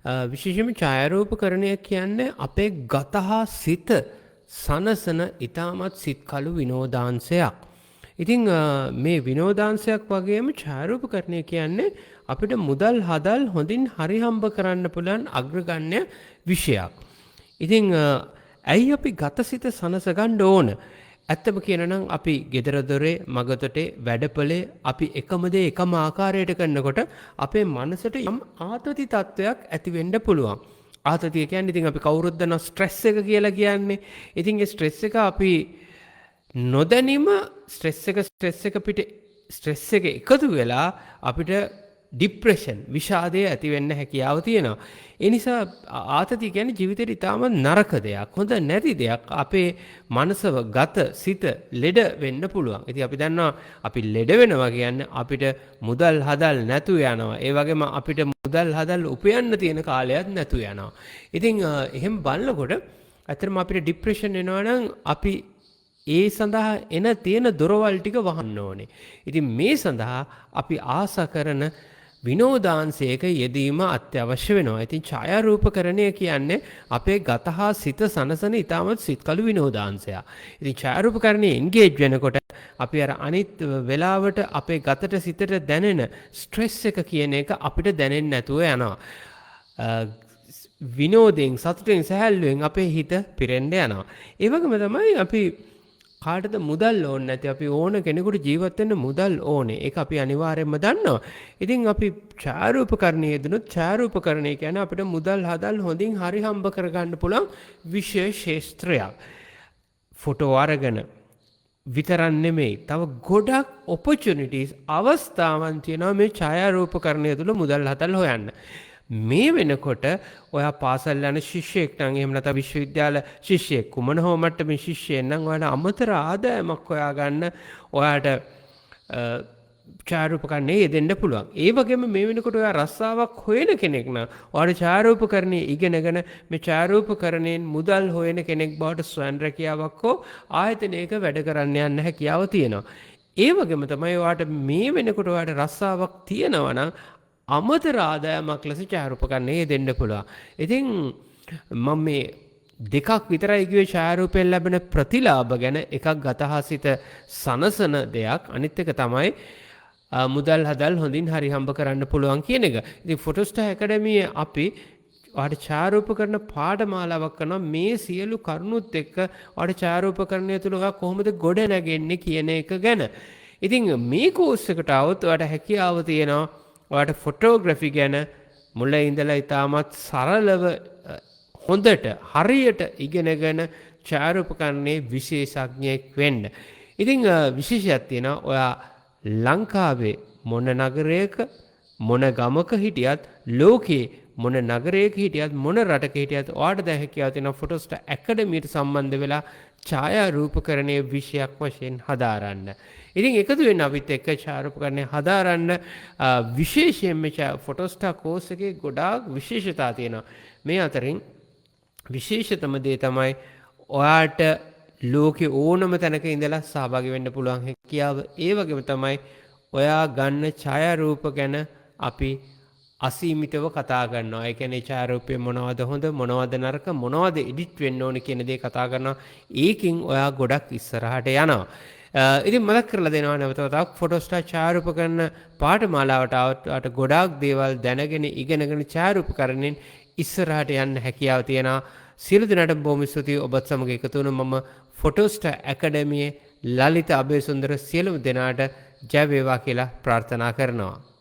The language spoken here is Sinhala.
විශේෂයෙන්ම ඡායාරූපකරණය කියන්නේ අපේ ගත හා සිත සනසන ඊටමත් සිත්කලු විනෝදාංශයක්. ඉතින් මේ විනෝදාංශයක් වගේම ඡායාරූපකරණය කියන්නේ අපිට මුදල් හදල් හොඳින් හරි හම්බ කරන්න පුළුවන් අග්‍රගණ්‍ය විෂයක්. ඉතින් ඇයි අපි ගතසිත සනස ගන්න ඕන? ඇත්තම කියනනම් අපි ගෙදර දොරේ මගතොටේ වැඩපොලේ අපි එකම දේ එකම ආකාරයට කරනකොට අපේ මනසට යම් ආතති තත්වයක් ඇති වෙන්න පුළුවන්. ආතතිය කියන්නේ ඉතින් අපි කවුරුත් දන්නා ස්ට්‍රෙස් එක කියලා කියන්නේ. ඉතින් ඒ ස්ට්‍රෙස් එක අපි නොදැනීම ස්ට්‍රෙස් එක එකතු වෙලා අපිට ડિප්‍රෙෂන් විෂාදය ඇති වෙන්න හැකියාව තියෙනවා. ඒ නිසා ආතතිය කියන්නේ ජීවිතේට ඉතාම නරක දෙයක්. හොඳ නැති දෙයක්. අපේ මනසව ගත සිත ලෙඩ වෙන්න පුළුවන්. ඉතින් අපි දන්නවා අපි ලෙඩ වෙනවා කියන්නේ අපිට මුදල් හදල් නැතු යනවා. ඒ වගේම අපිට මුදල් හදල් උපයන්න තියෙන කාලයක් නැතු යනවා. ඉතින් එහෙම බලනකොට ඇත්තටම අපිට ડિප්‍රෙෂන් එනවා නම් අපි ඒ සඳහා එන තියෙන දොරවල් ටික වහන්න ඕනේ. ඉතින් මේ සඳහා අපි ආසා කරන විනෝදාංශයක යෙදීම අත්‍යවශ්‍ය වෙනවා. ඉතින් ඡායාරූපකරණය කියන්නේ අපේ ගත හා සිත සනසන ඉතාමත් සිත්කලු විනෝදාංශයක්. ඉතින් ඡායාරූපකරණයේ එන්ගේජ් වෙනකොට අපි අර අනිත් වෙලාවට අපේ ගතට සිතට දැනෙන ස්ට්‍රෙස් එක කියන එක අපිට දැනෙන්නේ නැතුව යනවා. විනෝදයෙන් සතුටෙන් සැහැල්ලුවෙන් අපේ හිත පිරෙන්න යනවා. ඒ වගේම තමයි අපි කාටද මුදල් ඕනේ නැති අපි ඕන කෙනෙකුට ජීවත් වෙන්න මුදල් ඕනේ. ඒක අපි අනිවාර්යයෙන්ම දන්නවා. ඉතින් අපි ඡායාරූපකරණයේ යෙදුනොත් ඡායාරූපකරණය කියන්නේ අපිට මුදල් හදල් හොඳින් හරි හම්බ කරගන්න පුළුවන් විශේෂ ශාස්ත්‍රයක්. ෆොටෝ අරගෙන විතරක් නෙමෙයි තව ගොඩක් ඔපචුනිටිස් අවස්ථාවන් තියෙනවා මේ ඡායාරූපකරණය තුළ මුදල් හදල් හොයන්න. මේ වෙනකොට ඔයා පාසල් යන ශිෂ්‍යයෙක් නම් එහෙම නැත්නම් විශ්වවිද්‍යාල ශිෂ්‍යයෙක් කුමන හෝ මට්ටමේ ශිෂ්‍යයෙක් නම් ඔයාලා අමතර ආදායමක් හොයාගන්න ඔයාට ඡායාරූපකරණයේ යෙදෙන්න පුළුවන්. ඒ වගේම මේ වෙනකොට ඔයා රස්සාවක් හොයන කෙනෙක් නම් ඔයාලා ඡායාරූපකරණයේ ඉගෙනගෙන මේ ඡායාරූපකරණයෙන් මුදල් හොයන කෙනෙක් බවට ස්වයං රැකියාවක් හෝ ආයතනයක වැඩ කරන්න යන්න හැකියාව තියෙනවා. ඒ වගේම තමයි ඔයාට මේ වෙනකොට ඔයාට රස්සාවක් තියෙනවා නම් අමතර ආදායමක් ලෙස ඡායාරූපකරණයේ දෙන්න පුළුවන්. ඉතින් මම මේ දෙකක් විතරයි කිව්වේ ඡායාරූපයෙන් ලැබෙන ප්‍රතිලාභ ගැන. එකක් ගතහසිත සනසන දෙයක්. අනිත් එක තමයි මුදල් හදල් හොඳින් හරි හම්බ කරන්න පුළුවන් කියන එක. ඉතින් ෆොටෝස්ටා ඇකඩමියේ අපි ඔයාට ඡායාරූපකරණ පාඨමාලාවක් කරනවා. මේ සියලු කරුණුත් එක්ක ඔයාට ඡායාරූපකරණය තුළ ඔයා කොහොමද ගොඩ නැගෙන්නේ කියන එක ගැන. ඉතින් මේ කෝස් එකට આવොත් ඔයාට හැකියාව තියෙනවා ඔයාට ෆොටෝග්‍රැෆි ගැන මුල ඉඳලා ඉතාමත් සරලව හොඳට හරියට ඉගෙනගෙන ඡායාරූපකරණයේ විශේෂඥයෙක් වෙන්න. ඉතින් විශේෂයක් තියෙනවා ඔයා ලංකාවේ මොන නගරයක මොන ගමක හිටියත් ලෝකේ මොන නගරයක හිටියත් මොන රටක හිටියත් ඔයාට දැන් හැකියාව තියෙනවා ෆොටෝස්ටා ඇකඩමියට සම්බන්ධ වෙලා ඡායාරූපකරණයේ විෂයක් වශයෙන් හදාරන්න. ඉතින් එකතු වෙන්න අපිත් එක්ක ඡායාරූපකරණය හදාරන්න. විශේෂයෙන්ම ෆොටෝස්ටා කෝස් එකේ ගොඩාක් විශේෂතා තියෙනවා. මේ අතරින් විශේෂතම දේ තමයි ඔයාට ලෝකේ ඕනම තැනක ඉඳලා සහභාගී වෙන්න පුළුවන් හැකියාව. ඒ වගේම තමයි ඔයා ගන්න ඡායාරූප ගැන අපි අසීමිතව කතා කරනවා. ඒ කියන්නේ ඡායාරූපයේ මොනවද හොඳ මොනවද නරක මොනවද එඩිට් වෙන්න ඕන කියන දේ කතා කරනවා. ඒකින් ඔයා ගොඩක් ඉස්සරහට යනවා. ඉතින් මතක් කරලා දෙනවා නැවතත් ෆොටෝස්ටා ඡායාරූපකරණ පාඨමාලාවට ආවට ගොඩාක් දේවල් දැනගෙන ඉගෙනගෙන ඡායාරූපකරණයෙන් ඉස්සරහට යන්න හැකියාව තියෙනවා. සියලු දෙනාට බොහොම ස්තුතියි. ඔබත් සමග එකතු වුණ මම ෆොටෝස්ටා ඇකඩමියේ ලලිත අබේසුන්දර සියලුම දෙනාට ජය වේවා කියලා ප්‍රාර්ථනා කරනවා.